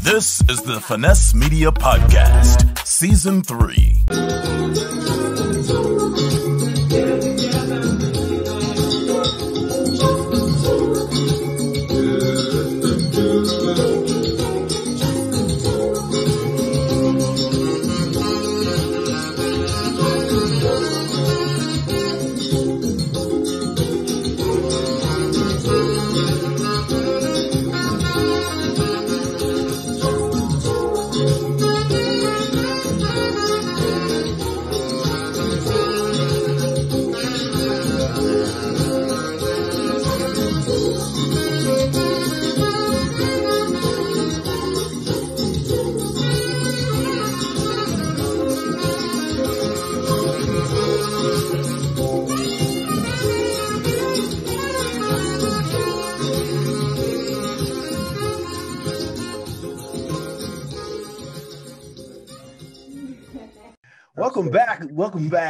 This is the Finesse Media Podcast, Season 3.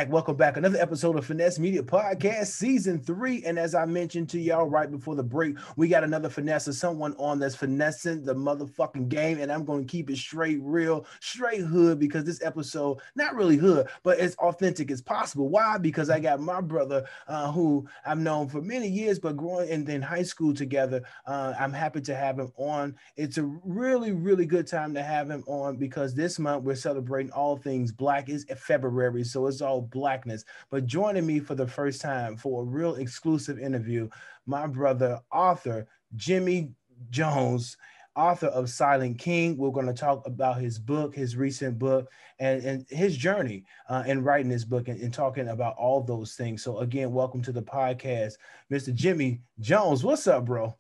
Welcome back. Another episode of Finesse Media Podcast, Season 3. And as I mentioned to y'all right before the break, we got another finesse of someone on that's finessing the motherfucking game. And I'm going to keep it straight, real, straight hood, because this episode, not really hood, but as authentic as possible. Why? Because I got my brother who I've known for many years, but growing in high school together. I'm happy to have him on. It's a really, really good time to have him on because this month we're celebrating all things Black. It's February, so it's all Blackness. But joining me for the first time for a real exclusive interview, my brother, author Jimmy Jones, author of Silent King. We're going to talk about his book, his recent book, and his journey in writing this book and talking about all those things. So again, welcome to the podcast, Mr. Jimmy Jones. What's up, bro?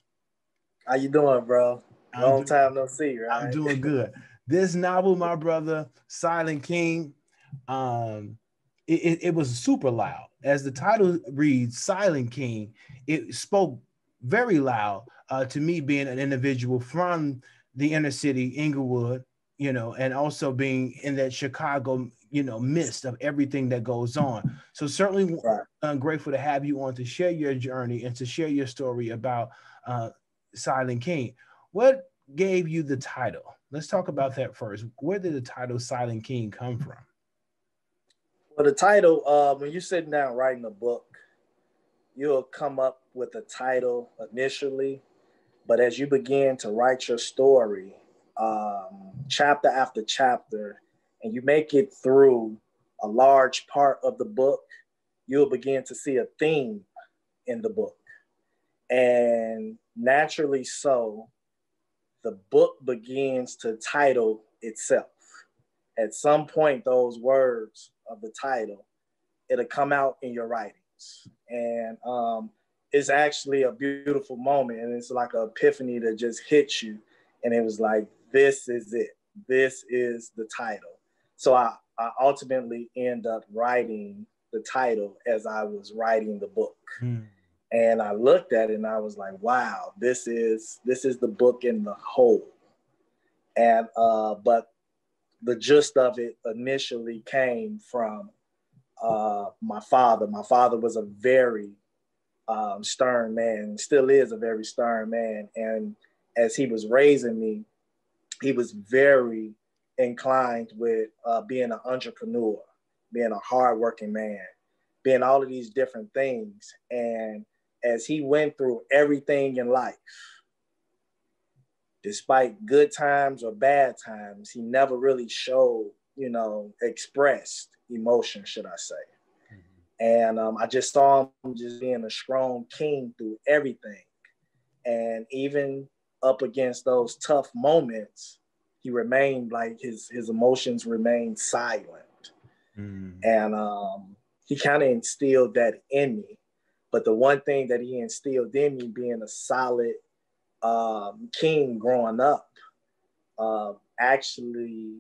How you doing, bro? Long time no see, right? I'm doing good. This novel, my brother, Silent King, it was super loud. As the title reads, Silent King, it spoke very loud to me, being an individual from the inner city, Inglewood, and also being in that Chicago, mist of everything that goes on. So certainly I'm grateful to have you on to share your journey and to share your story about Silent King. What gave you the title? Let's talk about that first. Where did the title Silent King come from? Well, the title, when you're sitting down writing a book, you'll come up with a title initially, but as you begin to write your story, chapter after chapter, and you make it through a large part of the book, you'll begin to see a theme in the book. And naturally so, the book begins to title itself. At some point, those words of the title, it'll come out in your writings. And it's actually a beautiful moment. And it's like an epiphany that just hits you. And it was like, this is it. This is the title. So I ultimately end up writing the title as I was writing the book. And I looked at it and I was like, wow, this is the book in the whole. And but the gist of it initially came from my father. My father was a very stern man, still is a very stern man. And as he was raising me, he was very inclined with being an entrepreneur, being a hardworking man, being all of these different things. And as he went through everything in life, despite good times or bad times, he never really showed, expressed emotion, should I say. And I just saw him just being a strong king through everything. And even up against those tough moments, he remained like his emotions remained silent. And he kind of instilled that in me. But the one thing that he instilled in me, being a solid king growing up, actually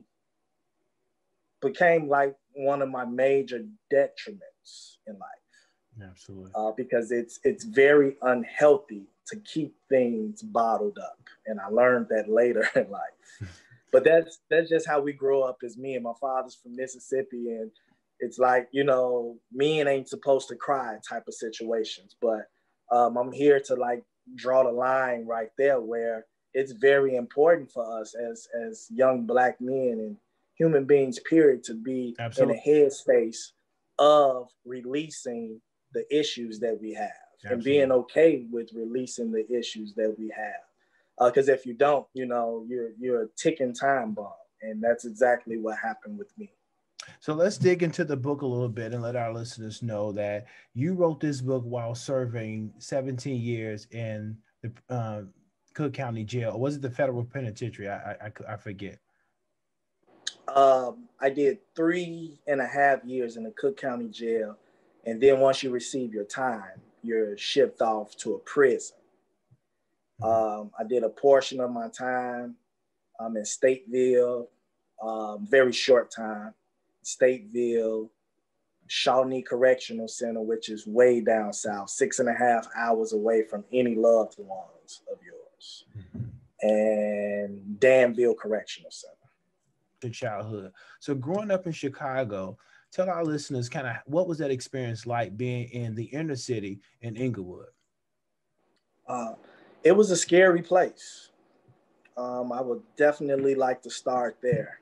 became like one of my major detriments in life. Absolutely. Because it's very unhealthy to keep things bottled up. And I learned that later in life. But that's just how we grow up as men. My father's from Mississippi, and it's like, men ain't supposed to cry type of situations. But I'm here to like draw the line right there where it's very important for us as young Black men and human beings, period, to be in a headspace of releasing the issues that we have and being okay with releasing the issues that we have. Because if you don't, you're a ticking time bomb. And that's exactly what happened with me. So let's dig into the book a little bit and let our listeners know that you wrote this book while serving 17 years in the Cook County Jail. Or was it the federal penitentiary? I forget. I did 3.5 years in the Cook County Jail. And then once you receive your time, you're shipped off to a prison. I did a portion of my time in Stateville, very short time. Stateville, Shawnee Correctional Center, which is way down south, 6.5 hours away from any loved ones of yours, and Danville Correctional Center. Your childhood. So growing up in Chicago, tell our listeners kind of what was that experience like being in the inner city in Inglewood? It was a scary place. I would definitely like to start there.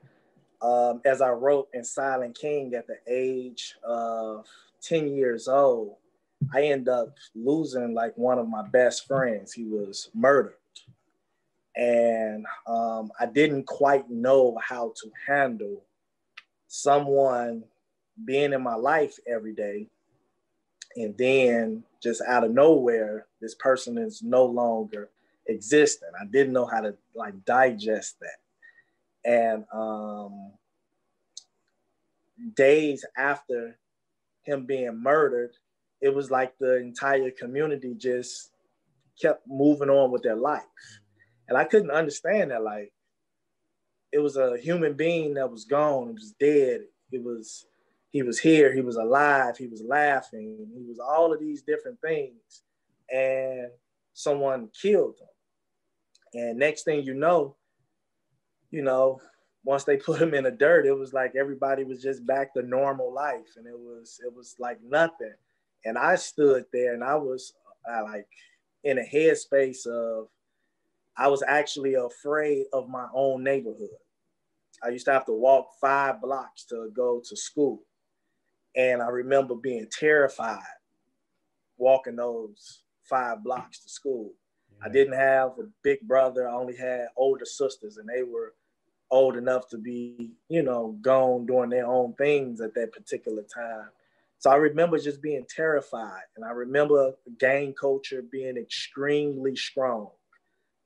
As I wrote in Silent King at the age of 10 years old, I ended up losing like one of my best friends. He was murdered. And I didn't quite know how to handle someone being in my life every day. And then just out of nowhere, this person is no longer existing. I didn't know how to like digest that. And days after him being murdered, it was like the entire community just kept moving on with their life. And I couldn't understand that. Like, it was a human being that was gone, it was dead. He was here, he was alive, he was laughing, he was all of these different things. And someone killed him. And next thing you know, once they put him in the dirt, it was like everybody was just back to normal life. And it was like nothing. And I stood there and I was like in a headspace of, I was actually afraid of my own neighborhood. I used to have to walk 5 blocks to go to school. And I remember being terrified walking those 5 blocks to school. I didn't have a big brother. I only had older sisters, and they were old enough to be, gone doing their own things at that particular time. So I remember just being terrified. And I remember gang culture being extremely strong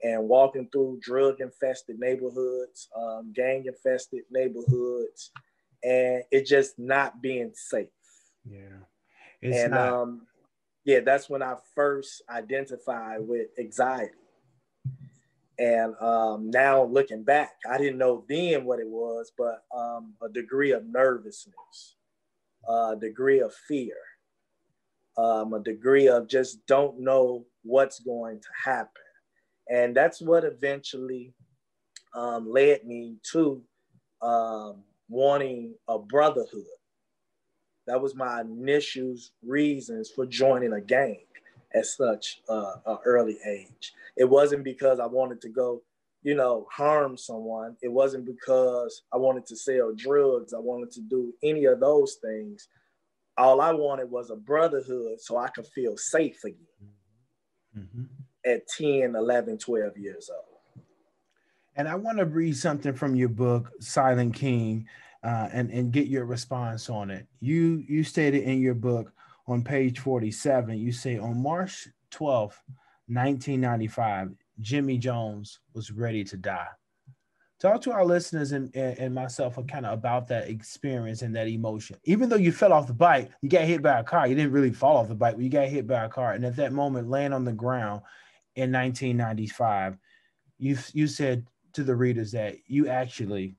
and walking through drug-infested neighborhoods, gang-infested neighborhoods, and it just not being safe. That's when I first identified with anxiety. And now looking back, I didn't know then what it was, but a degree of nervousness, a degree of fear, a degree of just don't know what's going to happen. And that's what eventually led me to wanting a brotherhood. That was my initial reasons for joining a gang at such an early age. It wasn't because I wanted to go, harm someone. It wasn't because I wanted to sell drugs. I wanted to do any of those things. All I wanted was a brotherhood so I could feel safe again at 10, 11, 12 years old. And I want to read something from your book, Silent King, and get your response on it. You stated in your book on page 47, you say on March 12th, 1995, Jimmy Jones was ready to die. Talk to our listeners and myself kind of about that experience and that emotion. Even though you fell off the bike, you got hit by a car. You didn't really fall off the bike, but you got hit by a car. And at that moment, laying on the ground in 1995, you said to the readers that you actually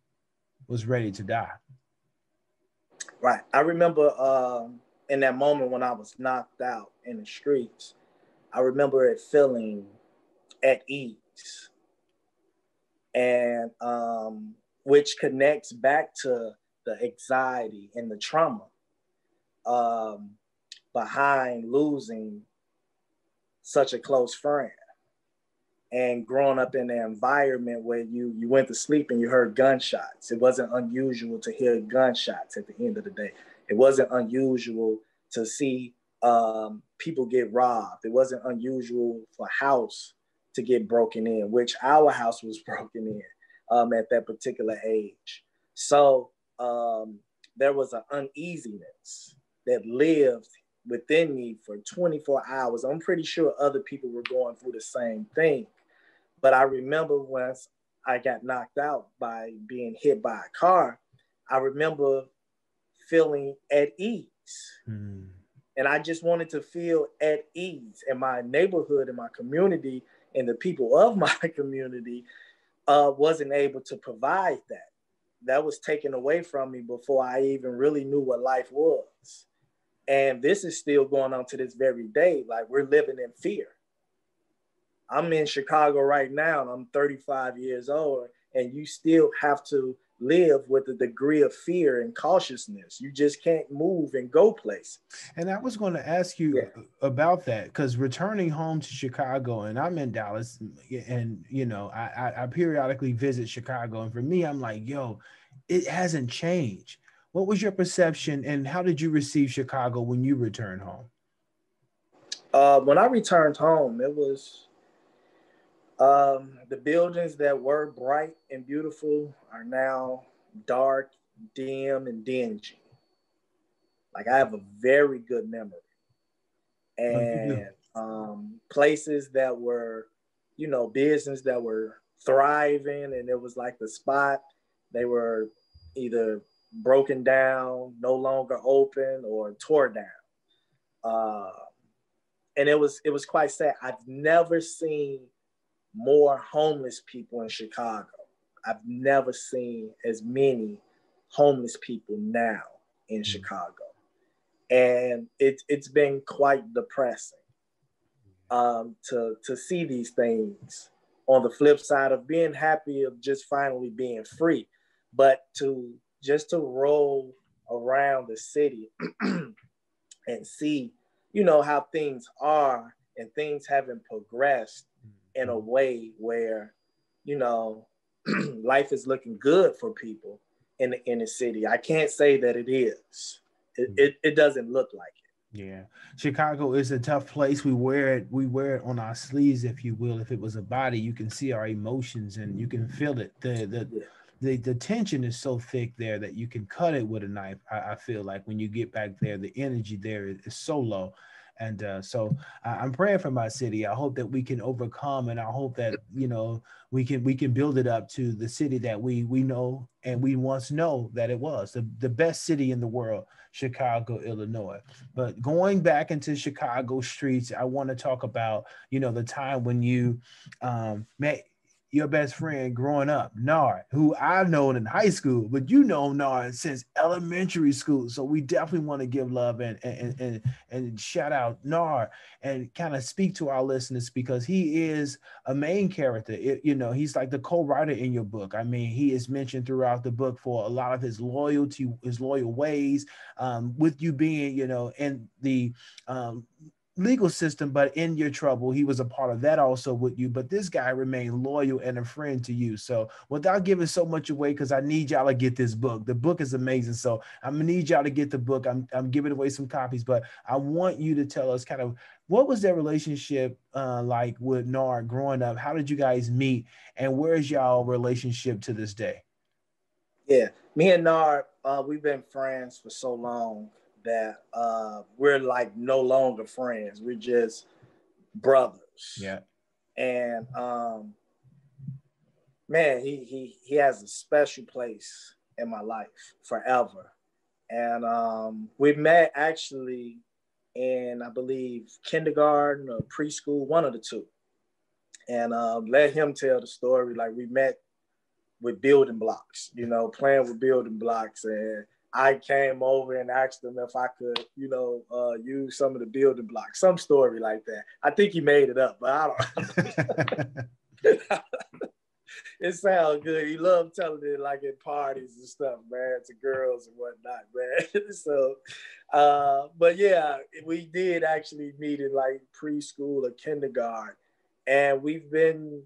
was ready to die. Right. I remember in that moment when I was knocked out in the streets, I remember it feeling at ease. And which connects back to the anxiety and the trauma behind losing such a close friend. and growing up in an environment where you went to sleep and you heard gunshots. It wasn't unusual to hear gunshots at the end of the day. It wasn't unusual to see people get robbed. It wasn't unusual for a house to get broken in, which our house was broken in at that particular age. So there was an uneasiness that lived within me for 24 hours. I'm pretty sure other people were going through the same thing. But I remember once I got knocked out by being hit by a car, I remember feeling at ease. Mm. And I just wanted to feel at ease. And my neighborhood and my community and the people of my community wasn't able to provide that. That was taken away from me before I even really knew what life was. And this is still going on to this very day. Like, we're living in fear. I'm in Chicago right now, and I'm 35 years old, and you still have to live with a degree of fear and cautiousness. You just can't move and go places. And I was going to ask you about that, because returning home to Chicago, and I'm in Dallas, and, you know, I periodically visit Chicago, and for me, I'm like, yo, it hasn't changed. What was your perception, and how did you receive Chicago when you returned home? When I returned home, it was the buildings that were bright and beautiful are now dark, dim, and dingy. Like, I have a very good memory. And places that were, you know, business that were thriving, and it was like the spot, they were either broken down, no longer open, or tore down. And it was quite sad. I've never seen more homeless people in Chicago. I've never seen as many homeless people now in Chicago. And it's been quite depressing to see these things on the flip side of being happy of just finally being free. But to roll around the city and see, you know, how things are, and things haven't progressed in a way where, you know, life is looking good for people in the city. I can't say that it is. It doesn't look like it. Yeah, Chicago is a tough place. We wear it on our sleeves, if you will. If it was a body, you can see our emotions and you can feel it. The tension is so thick there that you can cut it with a knife. I feel like when you get back there, the energy there is so low. And so I'm praying for my city. I hope that we can overcome, and I hope that, you know, we can build it up to the city that we know and we once know that it was the best city in the world, Chicago, Illinois. But going back into Chicago streets, I want to talk about, you know, the time when you met your best friend growing up, Nard, who I've known in high school, but you know Nard since elementary school. So we definitely want to give love and shout out Nard and kind of speak to our listeners, because he is a main character. You know, he's like the co-writer in your book. I mean, he is mentioned throughout the book for a lot of his loyalty, his loyal ways, with you being, you know, in the legal system, but in your trouble, he was a part of that also with you. But this guy remained loyal and a friend to you. So without giving so much away, because I need y'all to get this book. The book is amazing. So I'm gonna need y'all to get the book. I'm giving away some copies, but I want you to tell us kind of what was their relationship like with Nard growing up? How did you guys meet, and where is y'all relationship to this day? Yeah, me and Nard, we've been friends for so long that we're like no longer friends. We're just brothers. Yeah. And man, he has a special place in my life forever. And we met actually in, I believe, kindergarten or preschool, one of the two. And let him tell the story. Like, we met with building blocks, you know, playing with building blocks. And I came over and asked him if I could, you know, use some of the building blocks, some story like that. I think he made it up, but I don't. It sounds good. He loved telling it like at parties and stuff, man, to girls and whatnot, man. So, but yeah, we did actually meet in like preschool or kindergarten. And we've been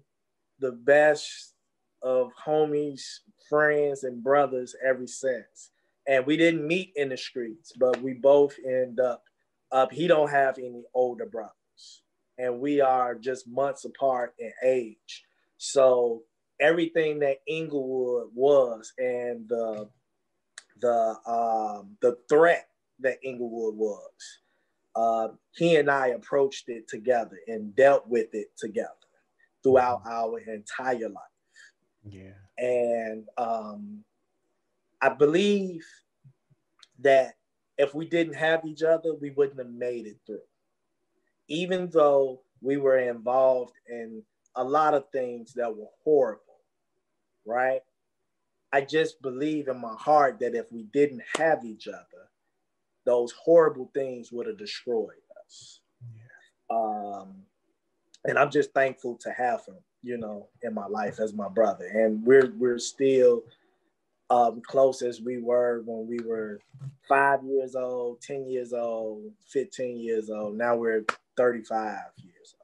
the best of homies, friends, and brothers ever since. And we didn't meet in the streets, but we both end up. He don't have any older brothers, and we are just months apart in age. So everything that Inglewood was, and the threat that Inglewood was, he and I approached it together and dealt with it together throughout our entire life. Yeah. And I believe that if we didn't have each other, we wouldn't have made it through. Even though we were involved in a lot of things that were horrible, right? I just believe in my heart that if we didn't have each other, those horrible things would have destroyed us. Yeah. And I'm just thankful to have him, in my life as my brother. And we're still close as we were when we were 5 years old, 10 years old, 15 years old. Now we're 35 years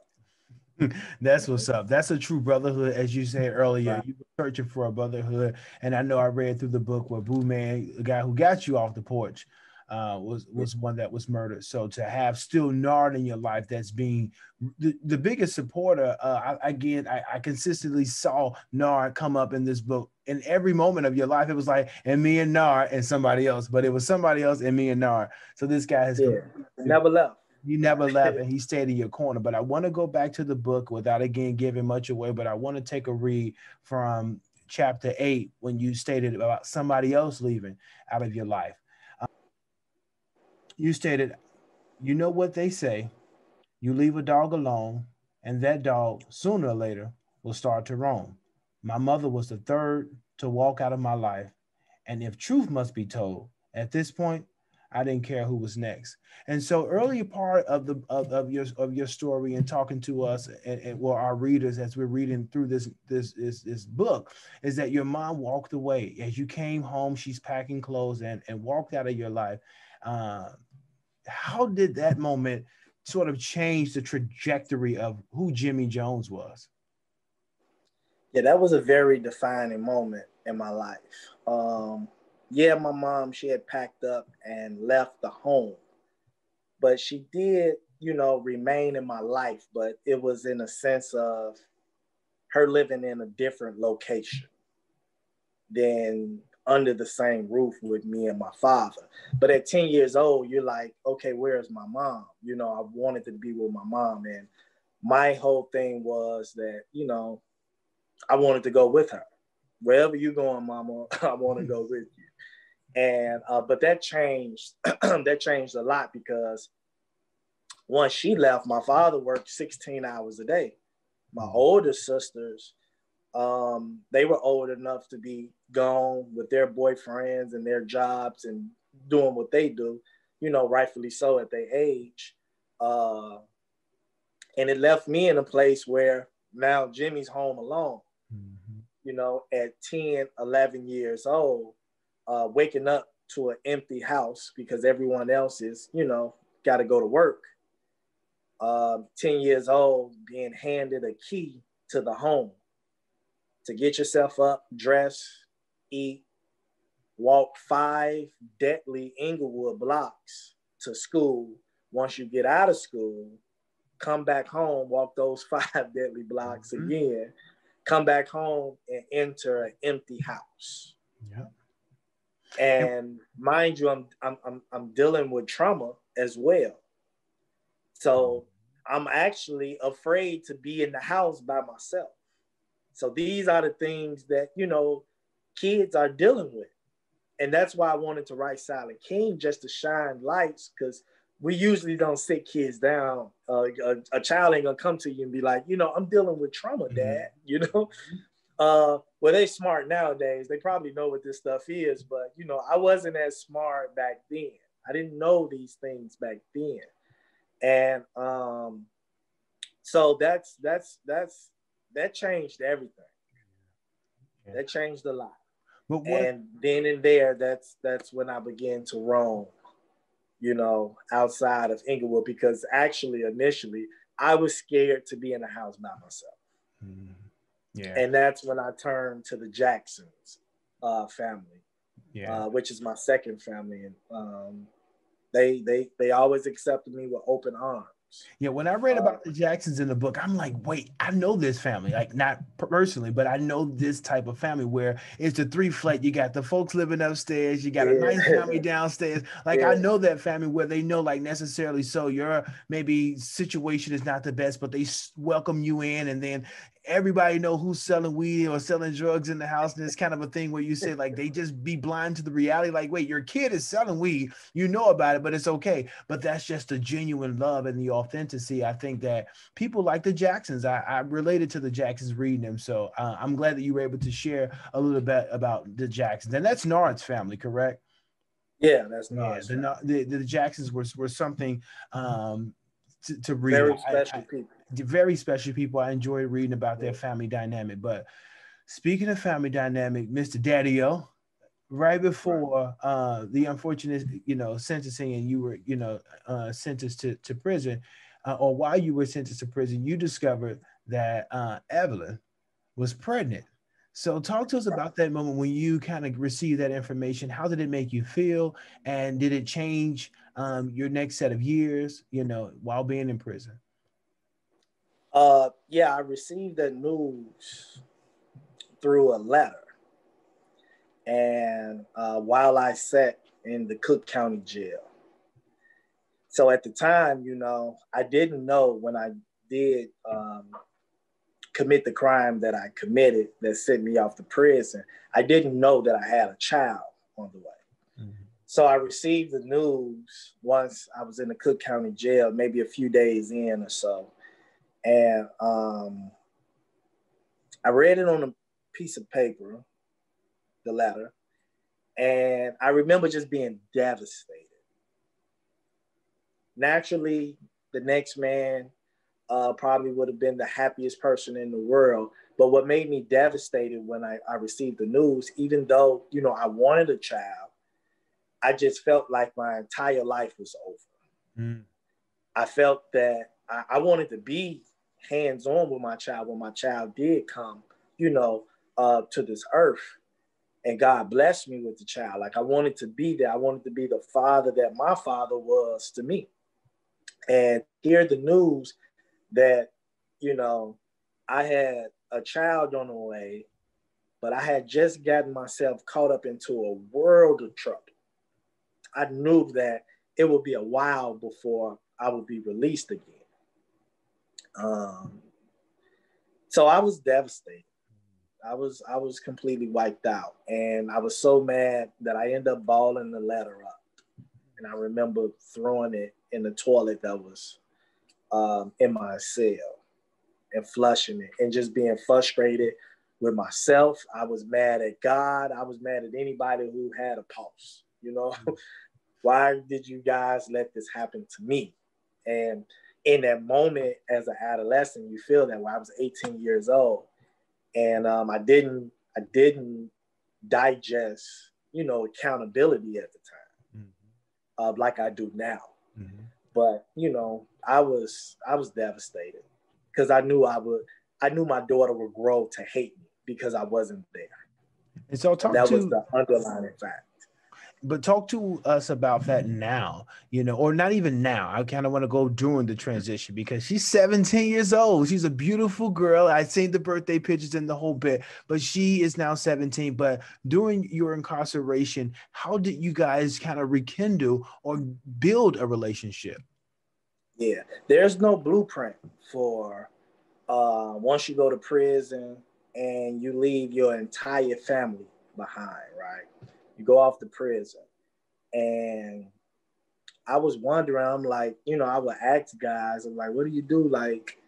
old. That's what's up. That's a true brotherhood, as you said earlier. Right. You were searching for a brotherhood, and I know I read through the book where Boo Man, the guy who got you off the porch, was one that was murdered. So to have still Nard in your life, that's being the biggest supporter. I consistently saw Nard come up in this book in every moment of your life. It was like, and me and Nard and somebody else, but it was somebody else and me and Nard. So this guy has never left. He never left, and he stayed in your corner. But I want to go back to the book without, again, giving much away, but I want to take a read from chapter 8 when you stated about somebody else leaving out of your life. You stated, you know what they say, you leave a dog alone, and that dog, sooner or later, will start to roam. My mother was the third to walk out of my life, and if truth must be told, at this point, I didn't care who was next. And so early part of the of your story and talking to us and well, our readers as we're reading through this book is that your mom walked away. As you came home, she's packing clothes and walked out of your life. How did that moment sort of change the trajectory of who Jimmy Jones was? Yeah, that was a very defining moment in my life. Yeah, my mom, she had packed up and left the home, but she did, remain in my life, but it was in a sense of her living in a different location than under the same roof with me and my father. But at 10 years old, you're like, okay, where's my mom? I wanted to be with my mom. And my whole thing was that, I wanted to go with her. Wherever you're going, mama, I want to go with you. And but that changed. That changed a lot because once she left, my father worked 16 hours a day. My older sisters, they were old enough to be gone with their boyfriends and their jobs and doing what they do, rightfully so at their age. And it left me in a place where now Jimmy's home alone. At 10, 11 years old, waking up to an empty house because everyone else is, got to go to work. 10 years old, being handed a key to the home to get yourself up, dress, eat, walk 5 deadly Inglewood blocks to school. Once you get out of school, come back home, walk those 5 deadly blocks again, come back home and enter an empty house. Yeah. And mind you, I'm dealing with trauma as well. So I'm actually afraid to be in the house by myself. So these are the things that, kids are dealing with. And that's why I wanted to write Silent King, just to shine lights, because we usually don't sit kids down. A child ain't gonna come to you and be like, I'm dealing with trauma, Dad. Well, they smart nowadays. They probably know what this stuff is, but I wasn't as smart back then. I didn't know these things back then, and so that changed everything. Yeah. That changed a lot. And then and there, that's when I began to roam, outside of Inglewood, because actually initially I was scared to be in the house by myself. Mm. Yeah. And that's when I turned to the Jacksons family, Yeah. which is my second family. And they always accepted me with open arms. Yeah, when I read about the Jacksons in the book, I'm like, wait, I know this family, like not personally, but I know this type of family where it's the three flat. You got the folks living upstairs, you got a nice family Yeah. downstairs. Like I know that family where they know, like necessarily so your maybe situation is not the best, but they welcome you in, and then everybody know who's selling weed or selling drugs in the house. And it's kind of a thing where you say like they just be blind to the reality. Like, wait, your kid is selling weed, you know about it, but it's okay. But that's just the genuine love and the authenticity. I think that people like the Jacksons. I related to the Jacksons reading them. So I'm glad that you were able to share a little bit about the Jacksons. And that's Nard's family, correct? Yeah, that's Yeah, Nas family. the Jacksons were something to read. Very special people. Very special people. I enjoy reading about their family dynamic. But speaking of family dynamic, Mr. Daddy-O, right before the unfortunate, sentencing, and you were, sentenced to prison, or while you were sentenced to prison, you discovered that Evelyn was pregnant. So talk to us about that moment when you kind of received that information. How did it make you feel? And did it change your next set of years, while being in prison? Yeah, I received the news through a letter. And while I sat in the Cook County jail. So at the time, I didn't know when I did commit the crime that I committed that sent me off to prison. I didn't know that I had a child on the way. Mm-hmm. So I received the news once I was in the Cook County jail, maybe a few days in or so. And I read it on a piece of paper, the letter, and I remember just being devastated. Naturally, the next man probably would have been the happiest person in the world. But what made me devastated when I received the news, even though, I wanted a child, I just felt like my entire life was over. Mm. I felt that I wanted to be hands-on with my child when my child did come, to this earth. And God blessed me with the child. Like I wanted to be there. I wanted to be the father that my father was to me. And hear the news that, I had a child on the way, but I had just gotten myself caught up into a world of trouble. I knew that it would be a while before I would be released again. So I was devastated. I was completely wiped out. And I was so mad that I ended up balling the letter up. And I remember throwing it in the toilet that was in my cell and flushing it and just being frustrated with myself. I was mad at God. I was mad at anybody who had a pulse. Why did you guys let this happen to me? And in that moment as an adolescent, you feel that when I was 18 years old. And I didn't digest, accountability at the time, like I do now. Mm-hmm. But I was devastated because I knew my daughter would grow to hate me because I wasn't there. And so that was the underlying fact. But talk to us about that now, or not even now. I kind of want to go during the transition because she's 17 years old. She's a beautiful girl. I've seen the birthday pictures and the whole bit, but she is now 17. But during your incarceration, how did you guys kind of rekindle or build a relationship? Yeah, there's no blueprint for once you go to prison and you leave your entire family behind, right? You go off to prison. And I was wondering, I'm like, I would ask guys, I'm like, what do you do? Like,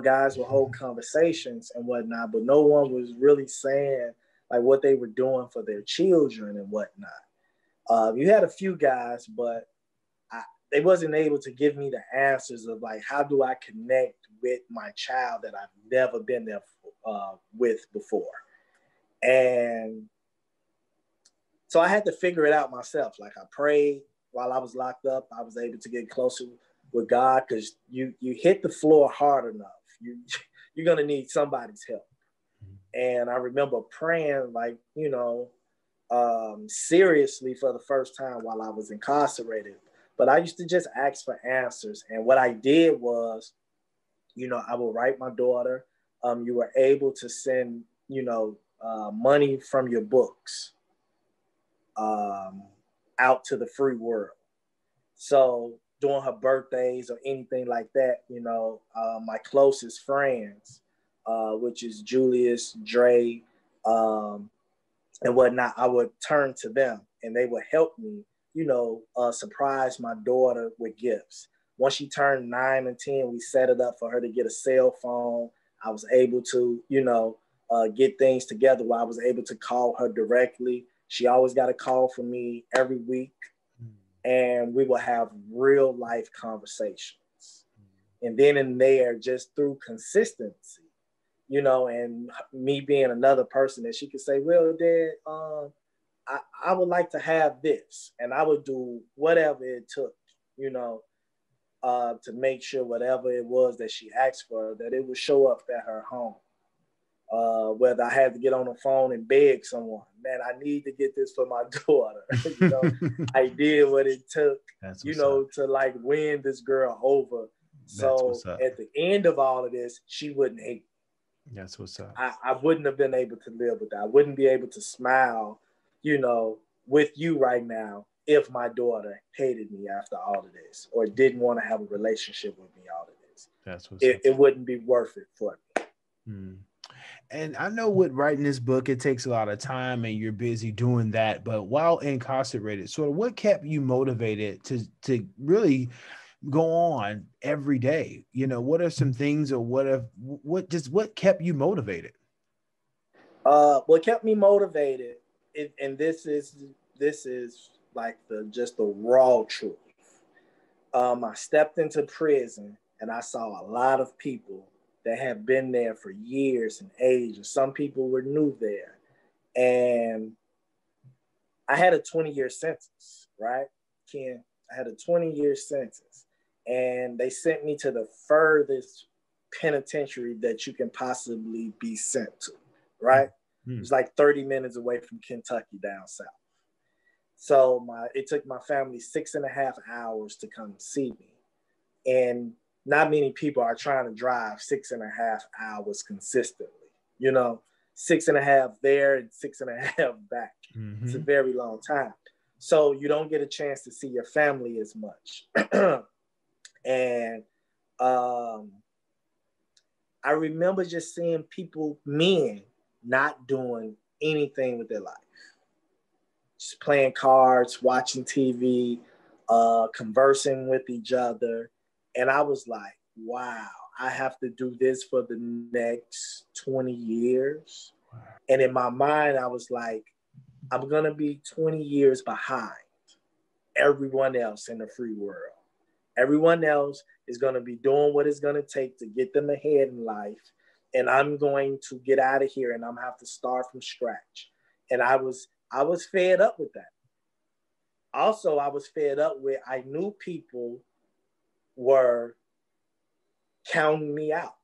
guys would hold conversations and whatnot, but no one was really saying like what they were doing for their children and whatnot. You had a few guys, but they wasn't able to give me the answers of like, how do I connect with my child that I've never been there with before? And so I had to figure it out myself. Like I prayed while I was locked up. I was able to get closer with God, because you hit the floor hard enough, you're gonna need somebody's help. And I remember praying, like, seriously for the first time while I was incarcerated. But I used to just ask for answers. And what I did was, I would write my daughter, you were able to send, money from your books out to the free world. So during her birthdays or anything like that, my closest friends, which is Julius, Dre, and whatnot, I would turn to them and they would help me, surprise my daughter with gifts. Once she turned 9 and 10, we set it up for her to get a cell phone. I was able to, get things together where I was able to call her directly. She always got a call from me every week, and we would have real life conversations. And then in there, just through consistency, and me being another person that she could say, well, Dad, I would like to have this. And I would do whatever it took, to make sure whatever it was that she asked for, that it would show up at her home. Whether I had to get on the phone and beg someone, man, I need to get this for my daughter. I did what it took, to like win this girl over. So at the end of all of this, she wouldn't hate me. That's what's up. I wouldn't have been able to live with that. I wouldn't be able to smile, with you right now if my daughter hated me after all of this or didn't want to have a relationship with me all of this. That's what's up. It wouldn't be worth it for me. And I know with writing this book, it takes a lot of time and you're busy doing that. But while incarcerated, sort of what kept you motivated to really go on every day? What are some things, or what kept you motivated? What kept me motivated, and this is like the raw truth. I stepped into prison and I saw a lot of people that had been there for years and ages. Some people were new there. And I had a 20-year sentence, right, Ken? I had a 20-year sentence. And they sent me to the furthest penitentiary that you can possibly be sent to, right? It was like 30 minutes away from Kentucky down south. So it took my family 6.5 hours to come see me. And not many people are trying to drive 6.5 hours consistently, 6.5 there and 6.5 back. It's a very long time. So you don't get a chance to see your family as much. And I remember just seeing men not doing anything with their life. Just playing cards, watching TV, conversing with each other. And I was like, wow, I have to do this for the next 20 years. Wow. And in my mind, I was like, I'm going to be 20 years behind everyone else in the free world. Everyone else is going to be doing what it's going to take to get them ahead in life. And I'm going to get out of here and I'm going to have to start from scratch. And I was fed up with that. Also, I was fed up with, I knew people were counting me out.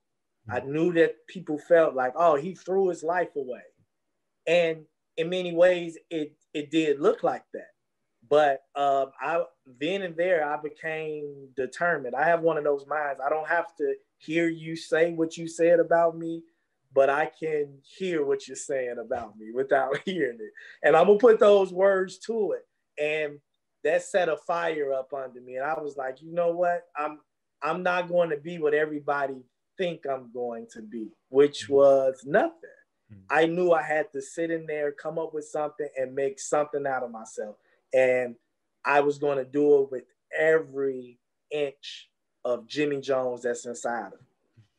I knew that people felt like, oh, he threw his life away. And in many ways, it did look like that. But then and there, I became determined. I have one of those minds. I don't have to hear you say what you said about me, but I can hear what you're saying about me without hearing it. And I'm going to put those words to it. And that set a fire up under me. And I was like, you know what? I'm not going to be what everybody think I'm going to be, which was nothing. I knew I had to sit in there, come up with something and make something out of myself. And I was going to do it with every inch of Jimmy Jones that's inside of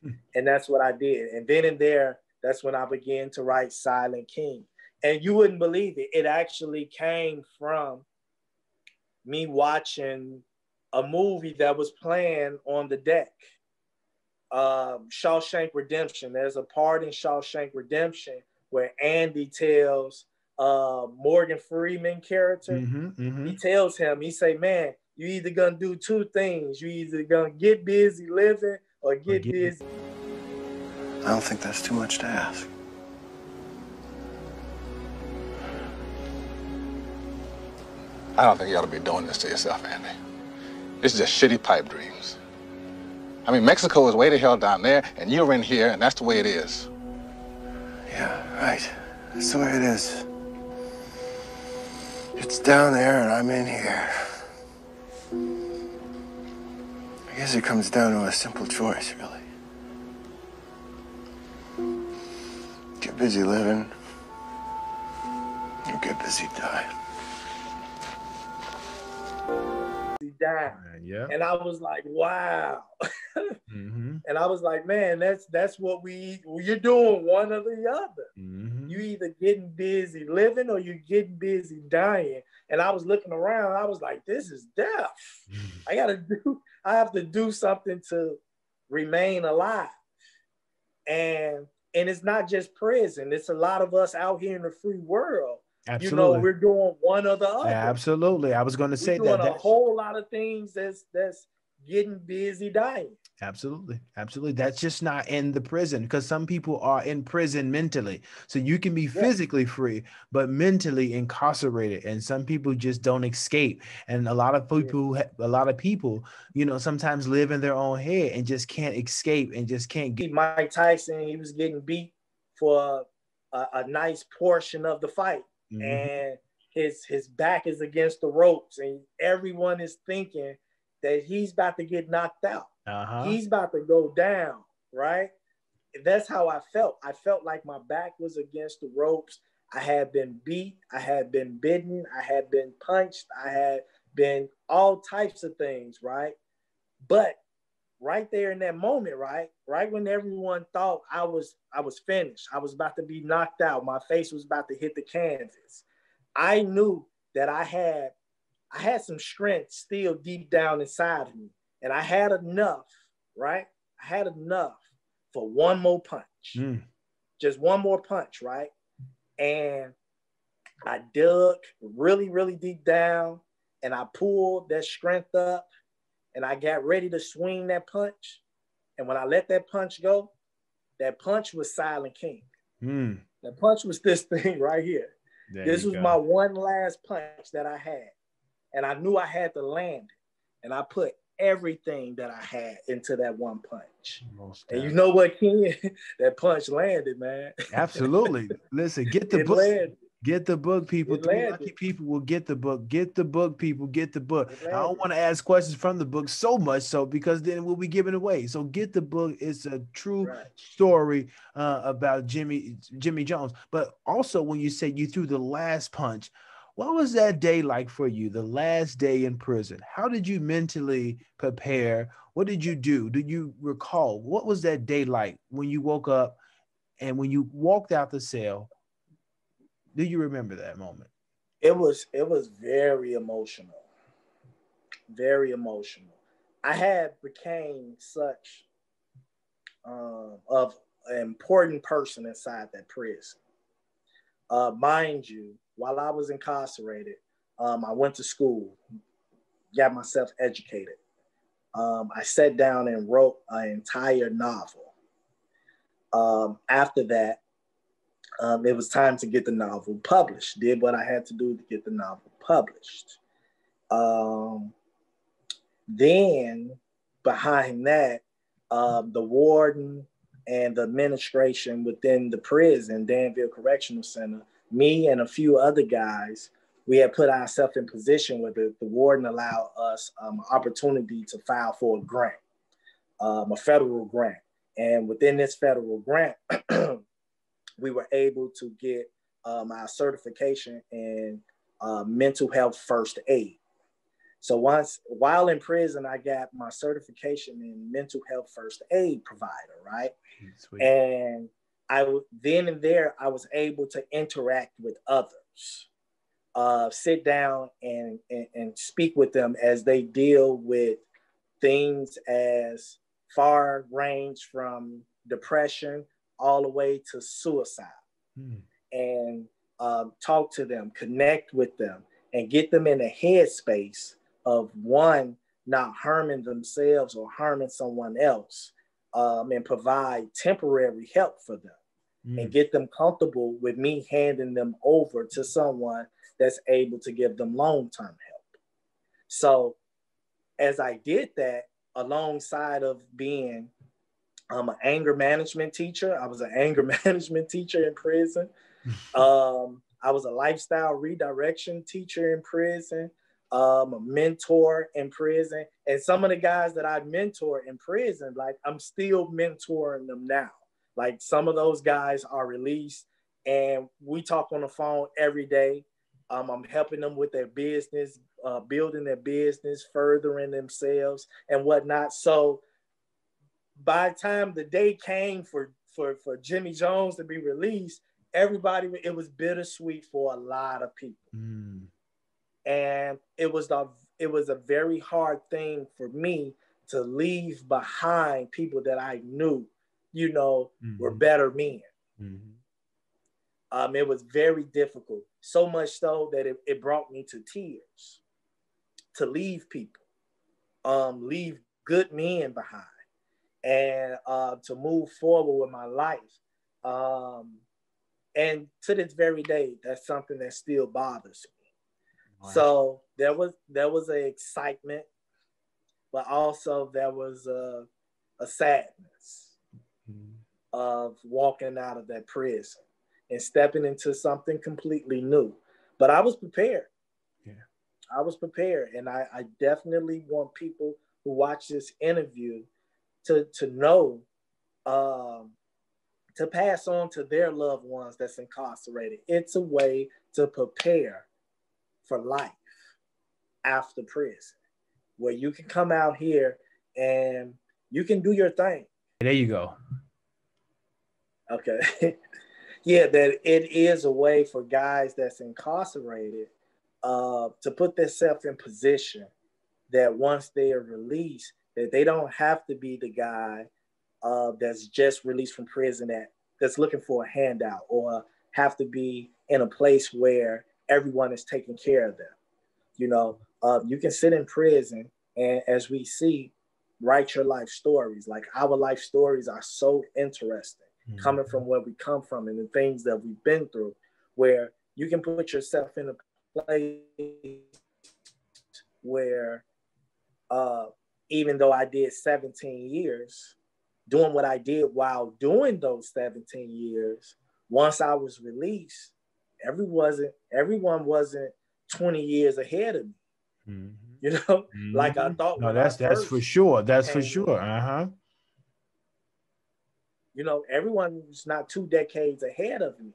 me. And that's what I did. And then and there, that's when I began to write Silent King. And you wouldn't believe it. It actually came from me watching a movie that was playing on the deck. Shawshank Redemption. There's a part in Shawshank Redemption where Andy tells Morgan Freeman character, he tells him, he say, man, You either gonna do two things. You either gonna get busy living or get busy. I don't think that's too much to ask. I don't think you ought to be doing this to yourself, Andy. It's just shitty pipe dreams. I mean, Mexico is way the hell down there, and you're in here, and that's the way it is. Yeah, right. That's the way it is. It's down there and I'm in here. I guess it comes down to a simple choice, really. Get busy living, or get busy dying. Down. Yeah. And I was like, wow. And I was like, man, that's what you're doing, one or the other. You either getting busy living or you're getting busy dying. And I was looking around, I was like, this is death. I have to do something to remain alive. And it's not just prison. It's a lot of us out here in the free world. Absolutely. You know, we're doing one or the other. Absolutely. I was going to say we're doing a whole lot of things that's getting busy dying. Absolutely. Absolutely. That's just not in the prison, because some people are in prison mentally. So you can be physically free, but mentally incarcerated. And some people just don't escape. And a lot of people, you know, sometimes live in their own head and just can't escape and just can't get. Mike Tyson, he was getting beat for a nice portion of the fight. And his back is against the ropes, and everyone is thinking that he's about to get knocked out. He's about to go down, right? That's how I felt. I felt like my back was against the ropes. I had been beat. I had been bitten. I had been punched. I had been all types of things, right? But right there in that moment, right when everyone thought I was finished, I was about to be knocked out, my face was about to hit the canvas, I knew that I had some strength still deep down inside of me, and I had enough, right? I had enough for one more punch, just one more punch, right? And I dug really, really deep down, and I pulled that strength up, and I got ready to swing that punch. And when I let that punch go, that punch was Silent King. That punch was this thing right here. This was my one last punch that I had. And I knew I had to land it. And I put everything that I had into that one punch. And you know what, Ken? That punch landed, man. Absolutely. Listen, get the book. Landed. Get the book, people. 3 lucky people will get the book. Get the book, people. Get the book. I don't want to ask questions from the book so much so, because then we'll be giving away. So get the book. It's a true story about Jimmy Jones. But also, when you say you threw the last punch, what was that day like for you? The last day in prison. How did you mentally prepare? What did you do? Do you recall? What was that day like when you woke up and when you walked out the cell? Do you remember that moment? It was very emotional. Very emotional. I had became such of an important person inside that prison. Mind you, while I was incarcerated, I went to school, got myself educated. I sat down and wrote an entire novel. After that, it was time to get the novel published. Did what I had to do to get the novel published. Then behind that, the warden and the administration within the prison, Danville Correctional Center, me and a few other guys, we had put ourselves in position where the warden allowed us opportunity to file for a grant, a federal grant. And within this federal grant, we were able to get our certification in mental health first aid. So while in prison, I got my certification in mental health first aid provider, right? Sweet. And then and there, I was able to interact with others, sit down and speak with them as they deal with things as far range from depression all the way to suicide, and talk to them, connect with them, and get them in a headspace of one not harming themselves or harming someone else, and provide temporary help for them and get them comfortable with me handing them over to someone that's able to give them long-term help. So as I did that, alongside of being an anger management teacher, I was an anger management teacher in prison. I was a lifestyle redirection teacher in prison, a mentor in prison. And some of the guys that I mentor in prison, like I'm still mentoring them now. Like some of those guys are released and we talk on the phone every day. I'm helping them with their business, building their business, furthering themselves and whatnot. So by the time the day came for Jimmy Jones to be released, everybody, it was bittersweet for a lot of people. And it was a very hard thing for me to leave behind people that I knew, you know, were better men. It was very difficult, so much so that it brought me to tears to leave people, leave good men behind, and to move forward with my life. And to this very day, that's something that still bothers me. Wow. So there was an excitement, but also there was a sadness of walking out of that prison and stepping into something completely new. But I was prepared. Yeah, I was prepared, and I definitely want people who watch this interview to know, to pass on to their loved ones that's incarcerated. It's a way to prepare for life after prison, where you can come out here and you can do your thing. There you go. Okay. Yeah, that it is a way for guys that's incarcerated to put themselves in position that once they are released, that they don't have to be the guy that's just released from prison that's looking for a handout, or have to be in a place where everyone is taking care of them. You know, you can sit in prison and, as we see, write your life stories. Like our life stories are so interesting, coming from where we come from and the things that we've been through, where you can put yourself in a place where even though I did 17 years, doing what I did while doing those 17 years, once I was released, everyone wasn't 20 years ahead of me. You know, like I thought. No, that's for sure. That's for sure. You know, everyone was not 2 decades ahead of me.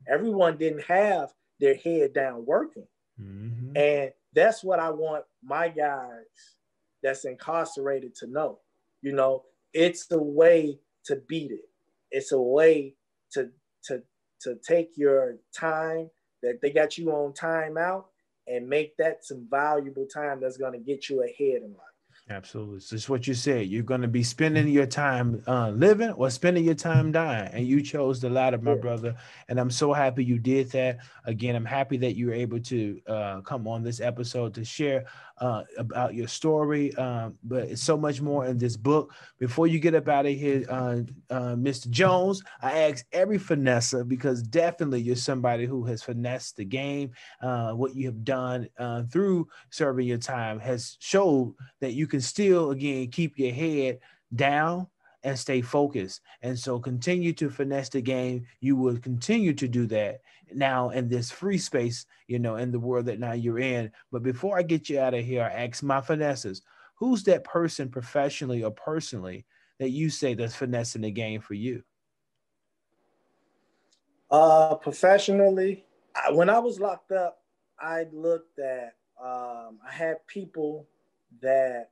Everyone didn't have their head down working. And that's what I want my guys that's incarcerated to know. You know, it's a way to beat it. It's a way to take your time that they got you on timeout and make that some valuable time that's going to get you ahead in life. Absolutely. So it's what you said. You're going to be spending your time living or spending your time dying. And you chose the latter, my brother. And I'm so happy you did that. Again, I'm happy that you were able to come on this episode to share about your story. But it's so much more in this book. Before you get up out of here, Mr. Jones, I ask every finesser, because definitely you're somebody who has finessed the game. What you have done through serving your time has showed that you can still, again, keep your head down and stay focused. And so continue to finesse the game. You will continue to do that now in this free space, you know, in the world that now you're in. But before I get you out of here, I ask my finessers, who's that person professionally or personally that you say that's finessing the game for you? Professionally, when I was locked up, I looked at, I had people that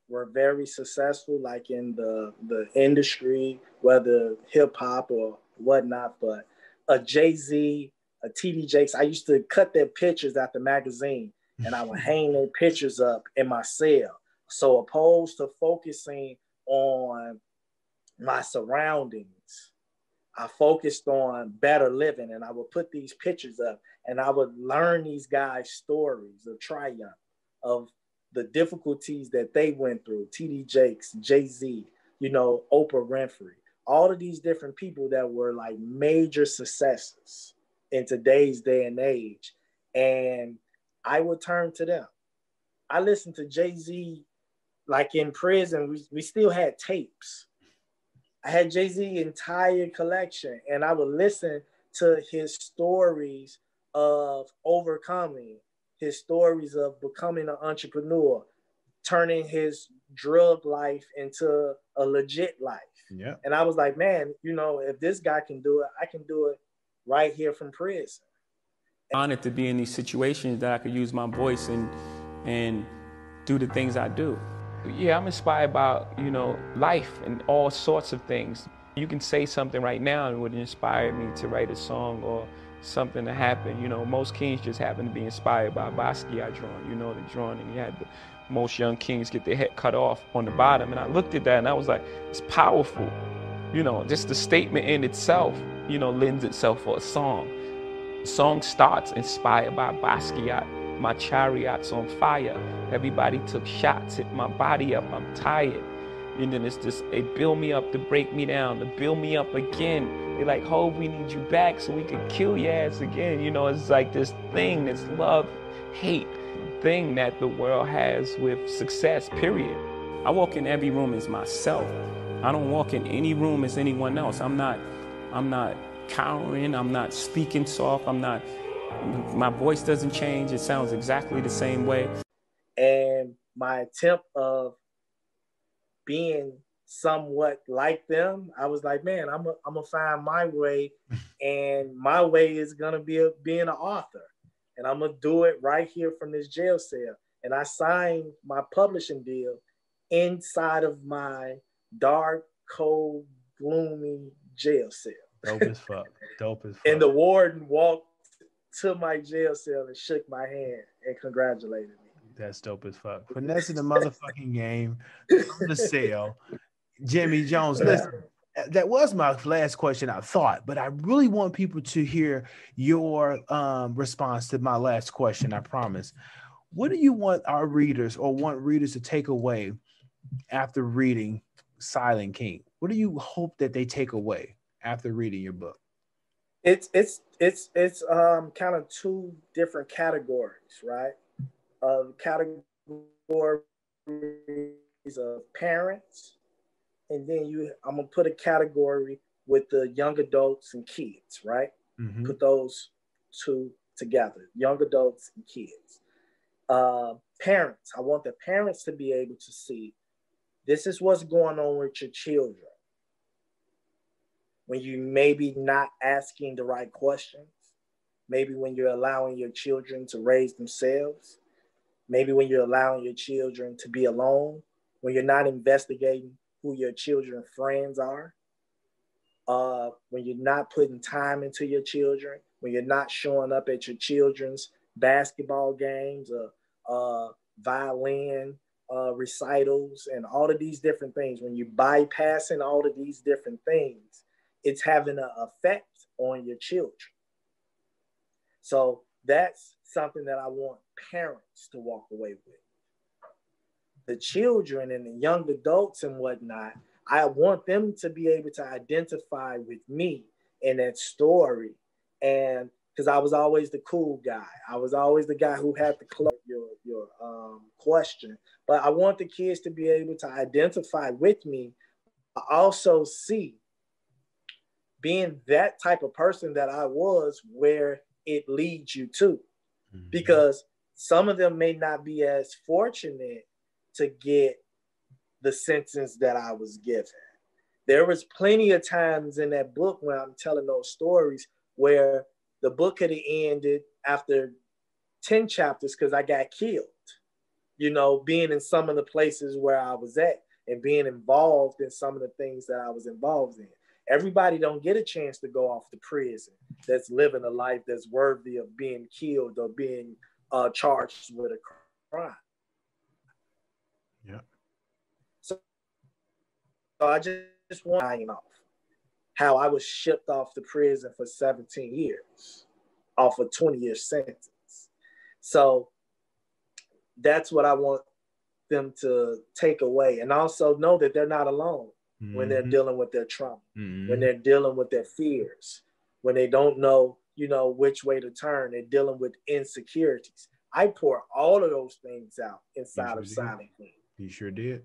were very successful, like in the industry, whether hip hop or whatnot, but a Jay-Z, a TD Jakes, I used to cut their pictures at the magazine and I would hang their pictures up in my cell. So opposed to focusing on my surroundings, I focused on better living, and I would put these pictures up and I would learn these guys' stories of triumph, of the difficulties that they went through, TD Jakes, Jay-Z, you know, Oprah Winfrey, all of these different people that were like major successes in today's day and age. And I would turn to them. I listened to Jay-Z, like in prison, we still had tapes. I had Jay-Z entire collection, and I would listen to his stories of overcoming, his stories of becoming an entrepreneur, turning his drug life into a legit life. Yeah. And I was like, man, you know, if this guy can do it, I can do it right here from prison. Honored to be in these situations that I could use my voice and do the things I do. Yeah, I'm inspired by, you know, life and all sorts of things. You can say something right now and it would inspire me to write a song or something to happen. You know, most kings just happen to be inspired by Basquiat drawing, you know, the drawing, and you had the most young kings get their head cut off on the bottom. And I looked at that and I was like, it's powerful. You know, just the statement in itself, you know, lends itself for a song. The song starts inspired by Basquiat. My chariot's on fire. Everybody took shots, hit my body up, I'm tired. And then it's just, they build me up to break me down, to build me up again. They're like, Hov, we need you back so we can kill your ass again. You know, it's like this thing, this love, hate thing that the world has with success, period. I walk in every room as myself. I don't walk in any room as anyone else. I'm not cowering, I'm not speaking soft, my voice doesn't change, it sounds exactly the same way. And my attempt of being somewhat like them, I was like, man, I'm gonna find my way, and my way is gonna be being an author, and I'm gonna do it right here from this jail cell. And I signed my publishing deal inside of my dark, cold, gloomy jail cell. Dope as fuck. Dope as fuck. And the warden walked to my jail cell and shook my hand and congratulated me. That's dope as fuck. Finessing the motherfucking game from the cell. Jimmy Jones, listen, that was my last question, I thought, but I really want people to hear your response to my last question, I promise. What do you want our readers or want readers to take away after reading Silent King? What do you hope that they take away after reading your book? It's kind of two different categories, right? Categories of parents, and then I'm gonna put a category with the young adults and kids, right? Mm-hmm. Put those two together, young adults and kids. Parents, I want the parents to be able to see this is what's going on with your children. When you maybe not asking the right questions, maybe when you're allowing your children to raise themselves, maybe when you're allowing your children to be alone, when you're not investigating who your children's friends are, when you're not putting time into your children, when you're not showing up at your children's basketball games, violin recitals, and all of these different things, when you're bypassing all of these different things, it's having an effect on your children. So that's something that I want parents to walk away with. The children and the young adults and whatnot, I want them to be able to identify with me in that story. And because I was always the cool guy. I was always the guy who had to close your question. But I want the kids to be able to identify with me. I also see being that type of person that I was, where it leads you to. Mm-hmm. Because some of them may not be as fortunate to get the sentence that I was given. There was plenty of times in that book when I'm telling those stories where the book could have ended after 10 chapters because I got killed, you know, being in some of the places where I was at and being involved in some of the things that I was involved in. Everybody don't get a chance to go off to prison that's living a life that's worthy of being killed or being charged with a crime. Yeah. So I just want to off how I was shipped off to prison for 17 years off a 20-year sentence. So that's what I want them to take away, and also know that they're not alone when they're dealing with their trauma, when they're dealing with their fears, when they don't know, which way to turn. They're dealing with insecurities. I pour all of those things out inside of Silent King. You sure did.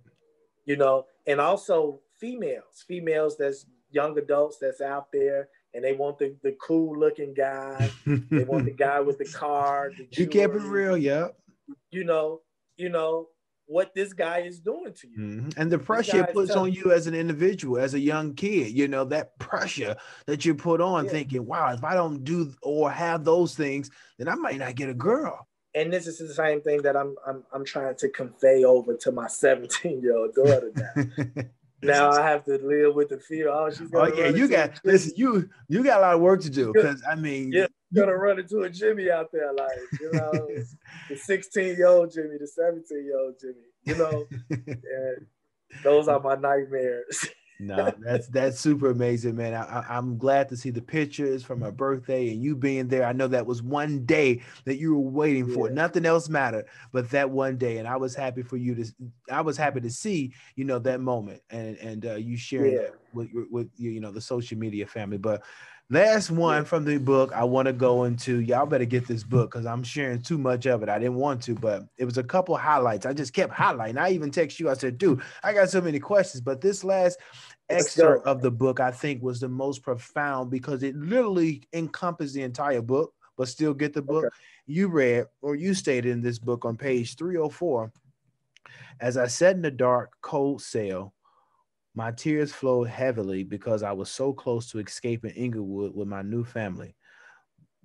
And also females that's young adults that's out there, and they want the cool looking guy. They want the guy with the car, the You jewelry. kept it real, yeah. What this guy is doing to you. And the pressure it puts on you as an individual, as a young kid, that pressure that you put on, thinking, wow, if I don't do or have those things, then I might not get a girl. And this is the same thing that I'm trying to convey over to my 17-year-old daughter now. Now I have to live with the fear. Oh, she's gonna. Oh yeah, you got listen. You got a lot of work to do, because I mean, you're gonna run into a Jimmy out there, like the 16-year-old Jimmy, the 17-year-old Jimmy. And those are my nightmares. No, that's super amazing, man. I'm glad to see the pictures from her birthday and you being there. I know that was one day that you were waiting for. Nothing else mattered but that one day, and I was happy for you I was happy to see that moment and you sharing that with the social media family. But last one from the book I want to go into. Y'all better get this book because I'm sharing too much of it. I didn't want to, but it was a couple highlights. I just kept highlighting. I even text you. I said, dude, I got so many questions. But this last excerpt of the book, I think, was the most profound because it literally encompassed the entire book, but still get the book. You read, or you stated in this book on page 304, as I sat in the dark, cold cell, my tears flowed heavily because I was so close to escaping Inglewood with my new family.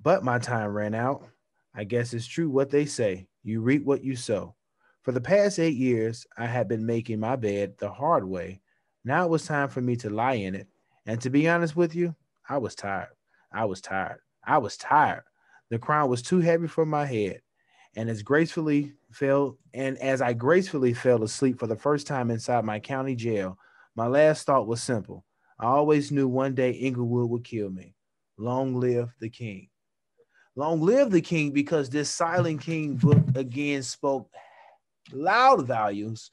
But my time ran out. I guess it's true what they say. You reap what you sow. For the past 8 years, I had been making my bed the hard way. Now it was time for me to lie in it. And to be honest with you, I was tired. I was tired. I was tired. The crown was too heavy for my head. And as I gracefully fell asleep for the first time inside my county jail, my last thought was simple. I always knew one day Inglewood would kill me. Long live the king. Long live the king, because this Silent King book again spoke loud volumes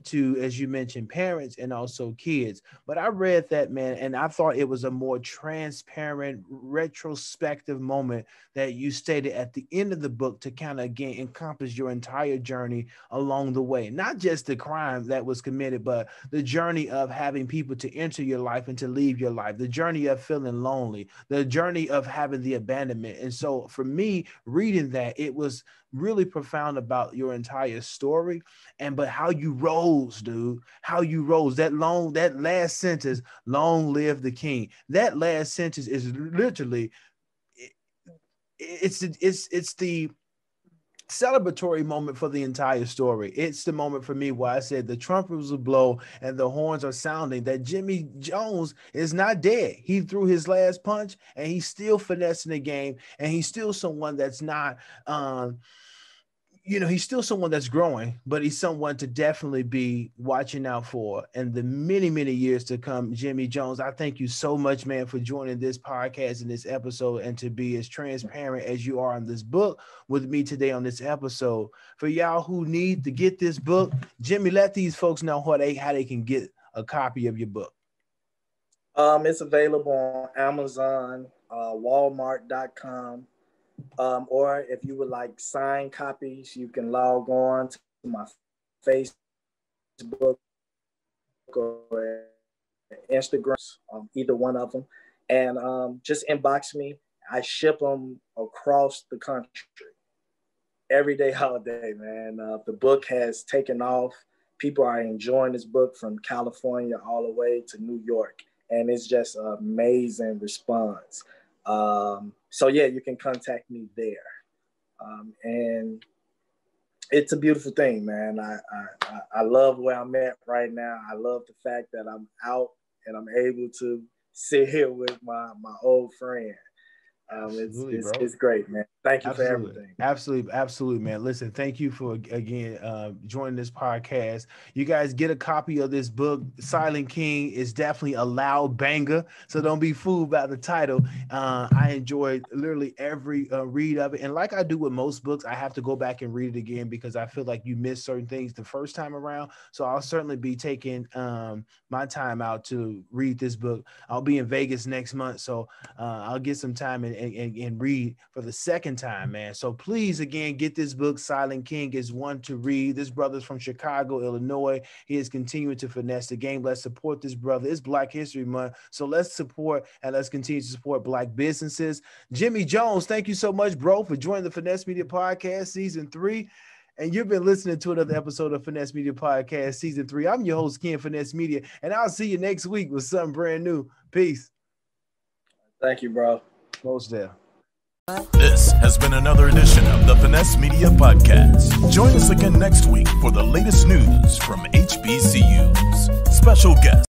to, as you mentioned, parents and also kids. But I read that, man, and I thought it was a more transparent, retrospective moment that you stated at the end of the book to kind of again encompass your entire journey along the way. Not just the crime that was committed, but the journey of having people to enter your life and to leave your life, the journey of feeling lonely, the journey of having the abandonment. And so for me, reading that, it was really profound about your entire story, but how you rose, dude, how you rose. That last sentence, long live the king. That last sentence is literally, it's the celebratory moment for the entire story. It's the moment for me where I said the trumpets will blow and the horns are sounding, that Jimmy Jones is not dead. He threw his last punch and he's still finessing the game, and he's still someone that's not he's still someone that's growing, but he's someone to definitely be watching out for in the many, many years to come. Jimmy Jones, I thank you so much, man, for joining this podcast and this episode, and to be as transparent as you are on this book with me today on this episode. For y'all who need to get this book, Jimmy, let these folks know how they can get a copy of your book. It's available on Amazon, Walmart.com. Or if you would like signed copies, you can log on to my Facebook or Instagram, either one of them, and just inbox me. I ship them across the country every day, all day, man. The book has taken off. People are enjoying this book from California all the way to New York, and it's just an amazing response. So yeah, you can contact me there. And it's a beautiful thing, man. I love where I'm at right now. I love the fact that I'm out and I'm able to sit here with my old friend. Absolutely, bro. It's great, man. Thank you for everything. Absolutely, man. Listen, thank you for again joining this podcast. You guys get a copy of this book. Silent King is definitely a loud banger, so don't be fooled by the title. I enjoyed literally every read of it, and like I do with most books, I have to go back and read it again because I feel like you miss certain things the first time around. So I'll certainly be taking my time out to read this book. I'll be in Vegas next month, so I'll get some time and read for the second time, man. So please, again, get this book. Silent King is one to read. This brother's from Chicago, Illinois. He is continuing to finesse the game. Let's support this brother. It's Black History Month, so let's support and let's continue to support Black businesses. Jimmy Jones, thank you so much, bro, for joining the Finesse Media Podcast Season 3. And you've been listening to another episode of Finesse Media Podcast Season 3. I'm your host, Ken Finesse Media, and I'll see you next week with something brand new. Peace. Thank you, bro. Most there. This has been another edition of the Finesse Media Podcast. Join us again next week for the latest news from HBCUs. Special guest